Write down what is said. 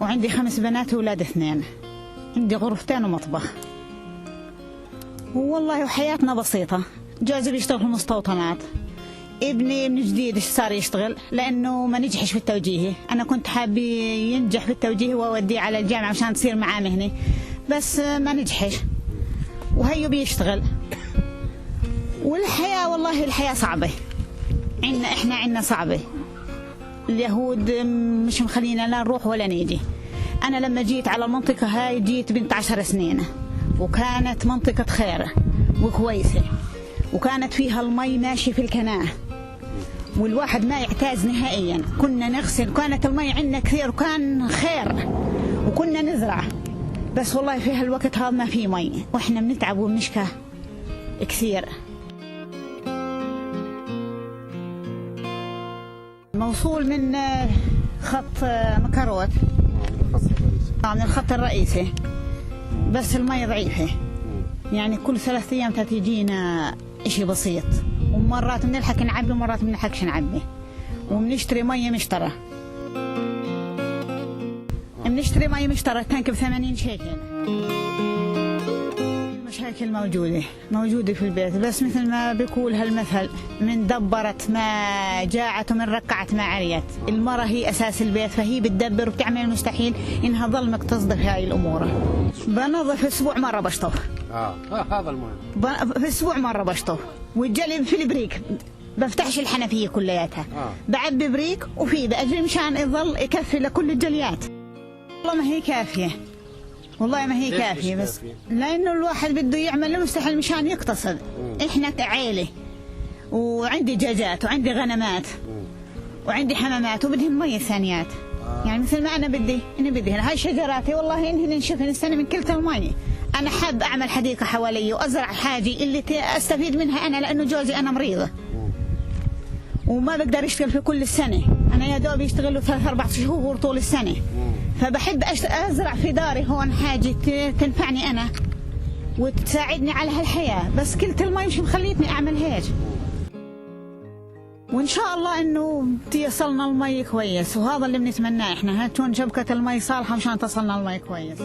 وعندي 5 بنات وأولاد 2. عندي غرفتين ومطبخ. والله وحياتنا بسيطة. جوزي بيشتغل في المستوطنات. ابني من جديد صار يشتغل لأنه ما نجحش في التوجيهي. أنا كنت حابة ينجح في التوجيهي وأوديه على الجامعة عشان تصير معاه مهنة، بس ما نجحش وهيو بيشتغل. والحياة والله الحياة صعبة إحنا عنا صعبة. اليهود مش مخلينا لا نروح ولا نيجي. أنا لما جيت على المنطقة هاي جيت بنت 10 سنين، وكانت منطقة خير وكويسة، وكانت فيها المي ماشي في الكناه، والواحد ما يعتاز نهائيا. كنا نغسل، كانت المي عندنا كثير وكان خير، وكنا نزرع. بس والله في هالوقت هذا ما في مي، واحنا بنتعب وبنشكى كثير. موصول من خط مكروت، من الخط الرئيسي، بس المي ضعيفة. يعني كل 3 أيام تجينا إشي بسيط، ومرات بنلحق نعبي ومرات بنلحقش نعبي، وبنشتري مية مشترى. بنشتري مية مشترى التانك ب80 شيكل. المشاكل موجودة في البيت، بس مثل ما بيقول هالمثل: من دبرت ما جاعت ومن ركعت ما عريت. المرأة هي أساس البيت، فهي بتدبر وبتعمل المستحيل إنها ظلمك تصدق هاي الأمور. بنظف أسبوع مرة بشطف. هذا المهم. في أسبوع مرة بشطف، والجلب في البريك بفتحش الحنفية كلياتها. بعبي بريك وفي بأجري مشان يظل يكفي لكل الجليات. والله ما هي كافية، والله ما هي كافية، بس لأنه الواحد بده يعمل المستحيل مشان يقتصد. إحنا عائلة، وعندي دجاجات وعندي غنمات وعندي حمامات وبدهم مية ثانيات. يعني مثل ما أنا بدي هاي شجراتي والله إنهن نشوفهن السنة من كلتا المية. أنا حاب أعمل حديقة حوالي وأزرع حاجة اللي أستفيد منها أنا، لأنه جوزي أنا مريضة وما بقدر يشتغل في كل السنة. أنا يا دوب يشتغل له 3-4 شهور طول السنة، فبحب أزرع في داري هون حاجة تنفعني أنا وتساعدني على هالحياة. بس كلت المي مش مخليتني أعمل هيك. وإن شاء الله إنه تيصلنا المي كويس، وهذا اللي بنتمناه إحنا، هتكون شبكة المي صالحة مشان تصلنا المي كويس.